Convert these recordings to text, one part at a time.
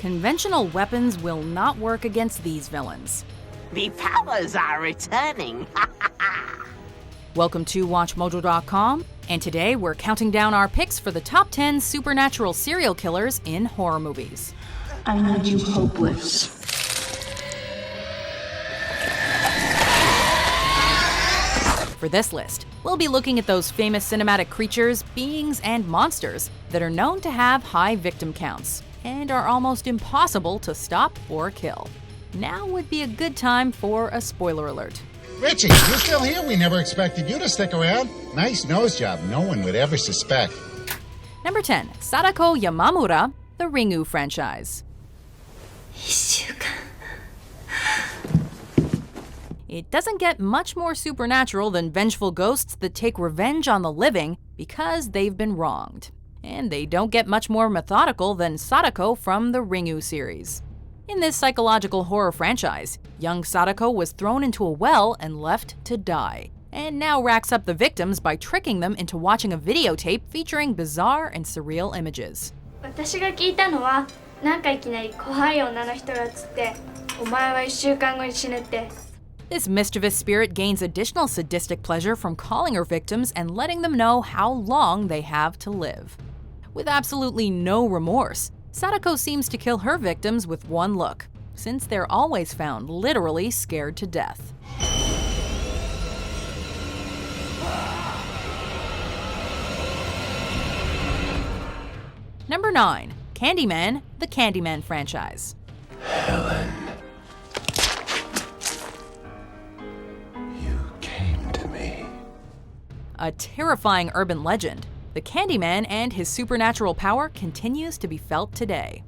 conventional weapons will not work against these villains. The powers are returning. Welcome to WatchMojo.com, and today we're counting down our picks for the top 10 supernatural serial killers in horror movies. I need you hopeless. For this list, we'll be looking at those famous cinematic creatures, beings, and monsters that are known to have high victim counts and are almost impossible to stop or kill. Now would be a good time for a spoiler alert. Richie, you still here? We never expected you to stick around. Nice nose job. No one would ever suspect. Number 10, Sadako Yamamura, the Ringu franchise. It doesn't get much more supernatural than vengeful ghosts that take revenge on the living because they've been wronged. And they don't get much more methodical than Sadako from the Ringu series. In this psychological horror franchise, young Sadako was thrown into a well and left to die, and now racks up the victims by tricking them into watching a videotape featuring bizarre and surreal images. 私が聞いたのは、なんかいきなり怖い女の人が映って、お前は1週間後に死ぬって。 This mischievous spirit gains additional sadistic pleasure from calling her victims and letting them know how long they have to live. With absolutely no remorse, Sadako seems to kill her victims with one look, since they're always found literally scared to death. Number 9, Candyman, the Candyman franchise. Helen, you came to me. A terrifying urban legend, the Candyman and his supernatural power continues to be felt today.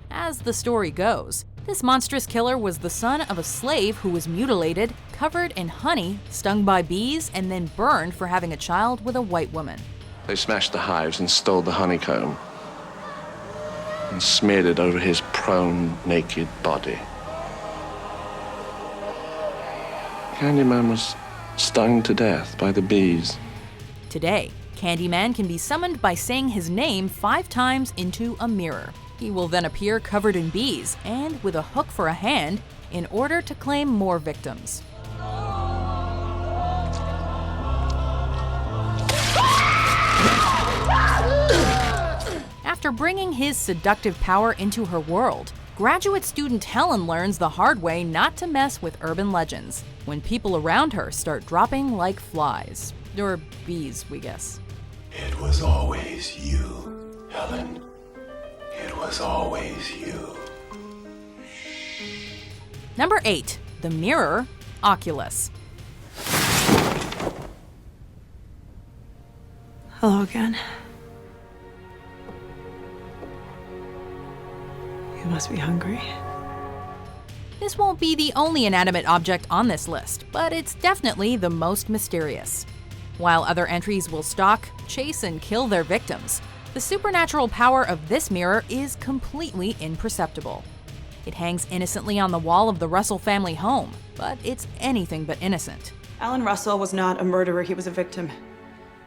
As the story goes, this monstrous killer was the son of a slave who was mutilated, covered in honey, stung by bees, and then burned for having a child with a white woman. They smashed the hives and stole the honeycomb and smeared it over his prone, naked body. Candyman was stung to death by the bees. Today, Candyman can be summoned by saying his name 5 times into a mirror. He will then appear covered in bees and with a hook for a hand in order to claim more victims. After bringing his seductive power into her world, graduate student Helen learns the hard way not to mess with urban legends when people around her start dropping like flies. Or bees, we guess. It was always you, Helen. It was always you. Number 8, the mirror, Oculus. Hello again. You must be hungry. This won't be the only inanimate object on this list, but it's definitely the most mysterious. While other entries will stalk, chase, and kill their victims, the supernatural power of this mirror is completely imperceptible. It hangs innocently on the wall of the Russell family home, but it's anything but innocent. Alan Russell was not a murderer, he was a victim.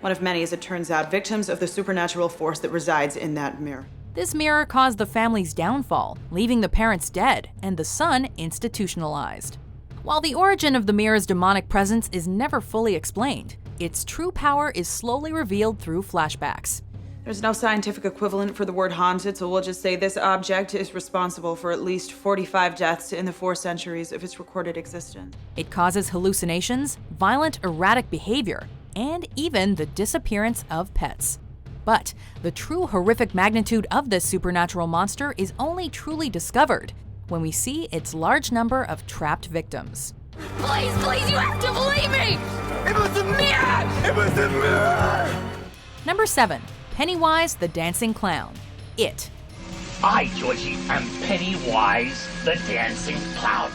One of many, as it turns out, victims of the supernatural force that resides in that mirror. This mirror caused the family's downfall, leaving the parents dead and the son institutionalized. While the origin of the mirror's demonic presence is never fully explained, its true power is slowly revealed through flashbacks. There's no scientific equivalent for the word haunted, so we'll just say this object is responsible for at least 45 deaths in the 4 centuries of its recorded existence. It causes hallucinations, violent, erratic behavior, and even the disappearance of pets. But the true horrific magnitude of this supernatural monster is only truly discovered when we see its large number of trapped victims. Please, you have to believe me! It was a mirror! It was a mirror! Number 7, Pennywise the Dancing Clown, It. I, Georgie, am Pennywise the Dancing Clown.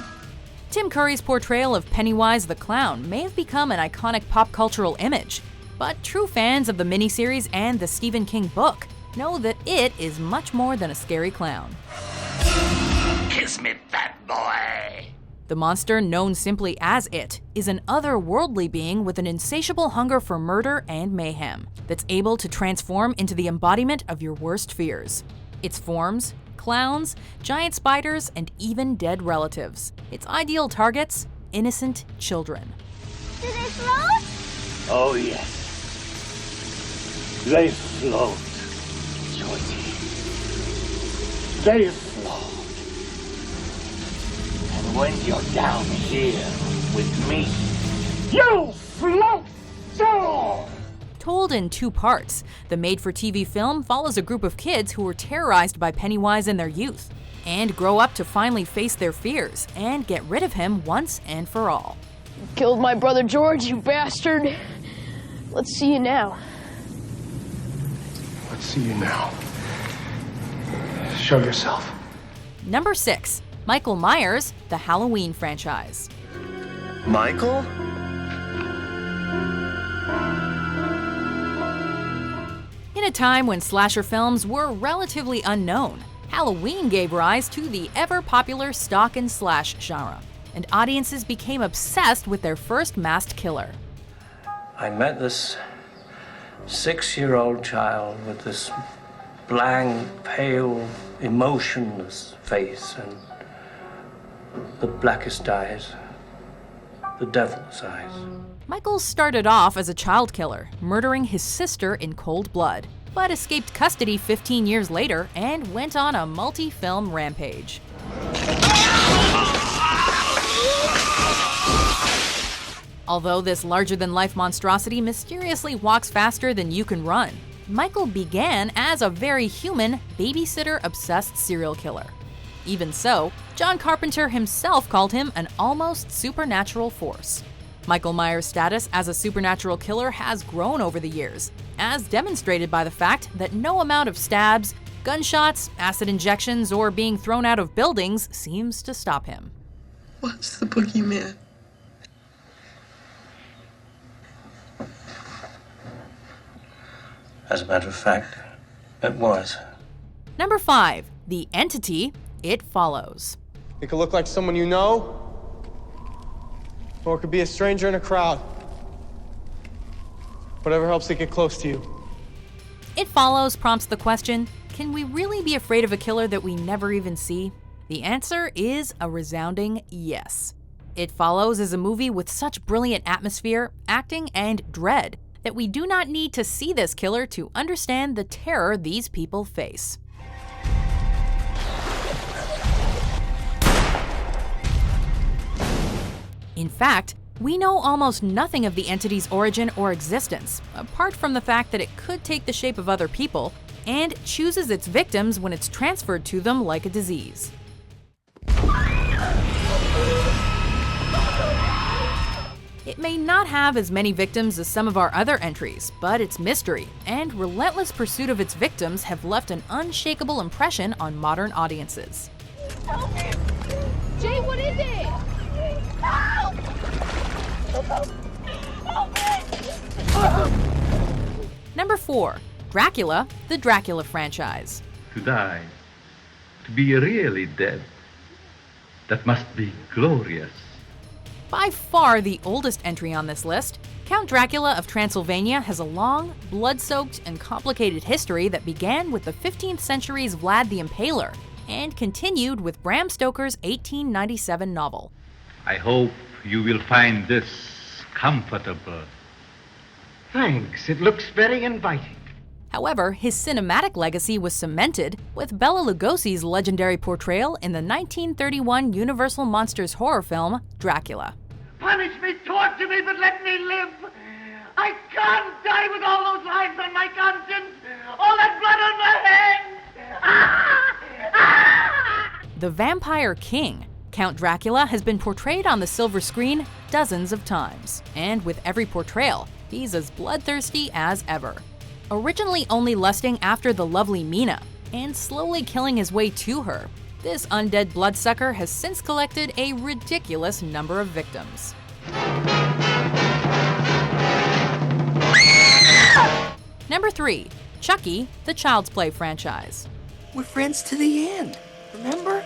Tim Curry's portrayal of Pennywise the Clown may have become an iconic pop cultural image, but true fans of the miniseries and the Stephen King book know that It is much more than a scary clown. Kiss me, fat boy. The monster, known simply as It, is an otherworldly being with an insatiable hunger for murder and mayhem that's able to transform into the embodiment of your worst fears. Its forms, clowns, giant spiders, and even dead relatives. Its ideal targets? Innocent children. Do they float? Oh, yes. They float, Georgie. They float. And when you're down here with me, you float too! Told in 2 parts, the made-for-TV film follows a group of kids who were terrorized by Pennywise in their youth, and grow up to finally face their fears and get rid of him once and for all. Killed my brother George, you bastard. Let's see you now. Let's see you now. Show yourself. Number 6. Michael Myers, the Halloween franchise. Michael? In a time when slasher films were relatively unknown, Halloween gave rise to the ever-popular stalk and slash genre, and audiences became obsessed with their first masked killer. I met this 6-year-old child with this blank, pale, emotionless face and the blackest eyes, the devil's eyes. Michael started off as a child killer, murdering his sister in cold blood, but escaped custody 15 years later and went on a multi-film rampage. Although this larger-than-life monstrosity mysteriously walks faster than you can run, Michael began as a very human, babysitter-obsessed serial killer. Even so, John Carpenter himself called him an almost supernatural force. Michael Myers' status as a supernatural killer has grown over the years, as demonstrated by the fact that no amount of stabs, gunshots, acid injections, or being thrown out of buildings seems to stop him. What's the boogeyman? As a matter of fact, it was. Number 5. The Entity, It Follows. It could look like someone you know, or it could be a stranger in a crowd. Whatever helps it get close to you. It Follows prompts the question, can we really be afraid of a killer that we never even see? The answer is a resounding yes. It Follows is a movie with such brilliant atmosphere, acting, and dread that we do not need to see this killer to understand the terror these people face. In fact, we know almost nothing of the entity's origin or existence, apart from the fact that it could take the shape of other people and chooses its victims when it's transferred to them like a disease. It may not have as many victims as some of our other entries, but its mystery and relentless pursuit of its victims have left an unshakable impression on modern audiences. Jay, what is it? Number 4. Dracula, the Dracula franchise. To die, to be really dead, that must be glorious. By far the oldest entry on this list, Count Dracula of Transylvania has a long, blood-soaked, and complicated history that began with the 15th century's Vlad the Impaler and continued with Bram Stoker's 1897 novel. I hope you will find this comfortable. Thanks, it looks very inviting. However, his cinematic legacy was cemented with Bela Lugosi's legendary portrayal in the 1931 Universal Monsters horror film, Dracula. Punish me, torture me, but let me live. I can't die with all those lives on my conscience, all that blood on my hands. The Vampire King, Count Dracula, has been portrayed on the silver screen dozens of times, and with every portrayal, he's as bloodthirsty as ever. Originally only lusting after the lovely Mina, and slowly killing his way to her, this undead bloodsucker has since collected a ridiculous number of victims. Number 3. Chucky, the Child's Play franchise. We're friends to the end, remember?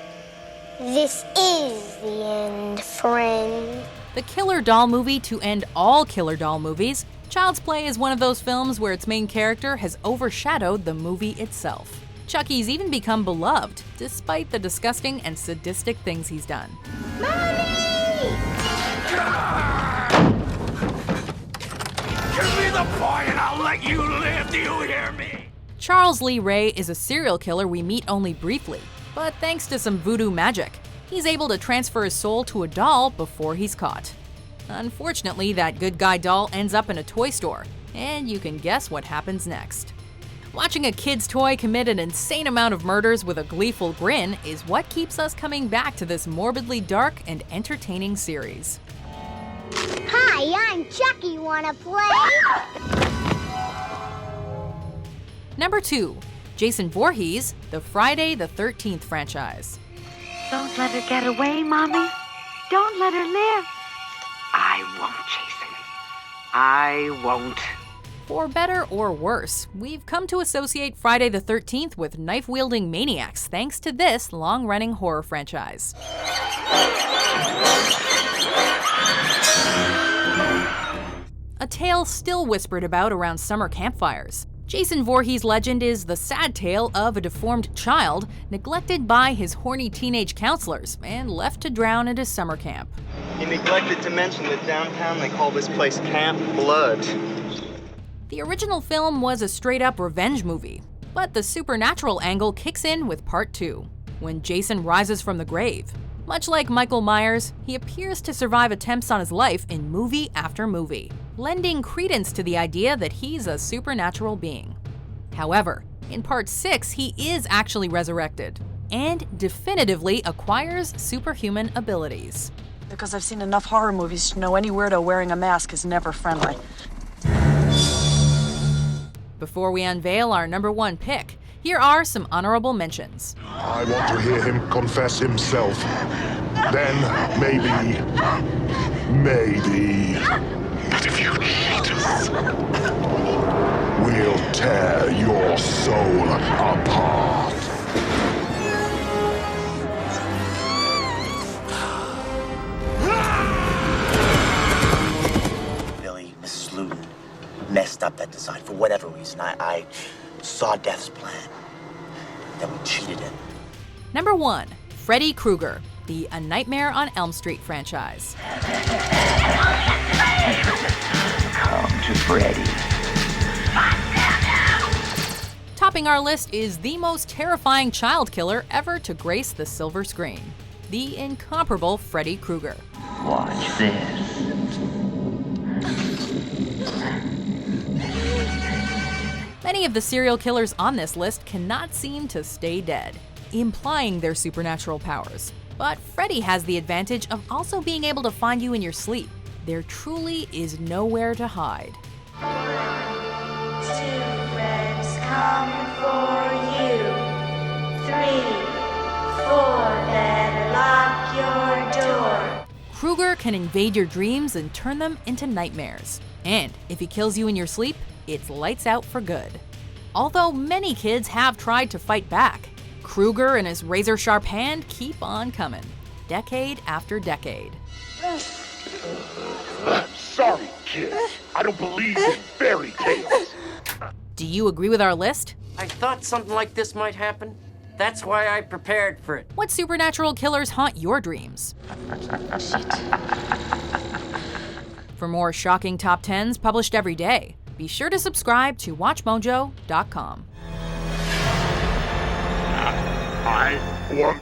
This is the end, friend. The killer doll movie to end all killer doll movies, Child's Play is one of those films where its main character has overshadowed the movie itself. Chucky's even become beloved, despite the disgusting and sadistic things he's done. Give me the boy and I'll let you live, do you hear me? Charles Lee Ray is a serial killer we meet only briefly, but thanks to some voodoo magic, he's able to transfer his soul to a doll before he's caught. Unfortunately, that good guy doll ends up in a toy store, and you can guess what happens next. Watching a kid's toy commit an insane amount of murders with a gleeful grin is what keeps us coming back to this morbidly dark and entertaining series. Hi, I'm Chucky. Wanna play? Number 2. Jason Voorhees, the Friday the 13th franchise. Don't let her get away, Mommy. Don't let her live. I won't, Jason. I won't. For better or worse, we've come to associate Friday the 13th with knife-wielding maniacs thanks to this long-running horror franchise. A tale still whispered about around summer campfires. Jason Voorhees' legend is the sad tale of a deformed child neglected by his horny teenage counselors and left to drown at his summer camp. He neglected to mention that downtown they call this place Camp Blood. The original film was a straight-up revenge movie, but the supernatural angle kicks in with part 2, when Jason rises from the grave. Much like Michael Myers, he appears to survive attempts on his life in movie after movie, lending credence to the idea that he's a supernatural being. However, in part 6, he is actually resurrected, and definitively acquires superhuman abilities. Because I've seen enough horror movies to know any weirdo wearing a mask is never friendly. Before we unveil our number 1 pick, here are some honorable mentions. I want to hear him confess himself. Then, maybe. But if you cheat us, we'll tear your soul apart. Billy, Mrs. Luton messed up that design for whatever reason. I saw Death's plan. Then we cheated him. Number 1. Freddy Krueger, the A Nightmare on Elm Street franchise. Come to Freddy. Topping our list is the most terrifying child killer ever to grace the silver screen, the incomparable Freddy Krueger. Watch this. Many of the serial killers on this list cannot seem to stay dead, implying their supernatural powers. But Freddy has the advantage of also being able to find you in your sleep. There truly is nowhere to hide. 2 friends coming for you. 3, 4, better lock your door. Krueger can invade your dreams and turn them into nightmares. And if he kills you in your sleep, it's lights out for good. Although many kids have tried to fight back, Krueger and his razor-sharp hand keep on coming, decade after decade. Sorry, kid. I don't believe in fairy tales. Do you agree with our list? I thought something like this might happen. That's why I prepared for it. What supernatural killers haunt your dreams? For more shocking top 10s published every day, be sure to subscribe to WatchMojo.com. I want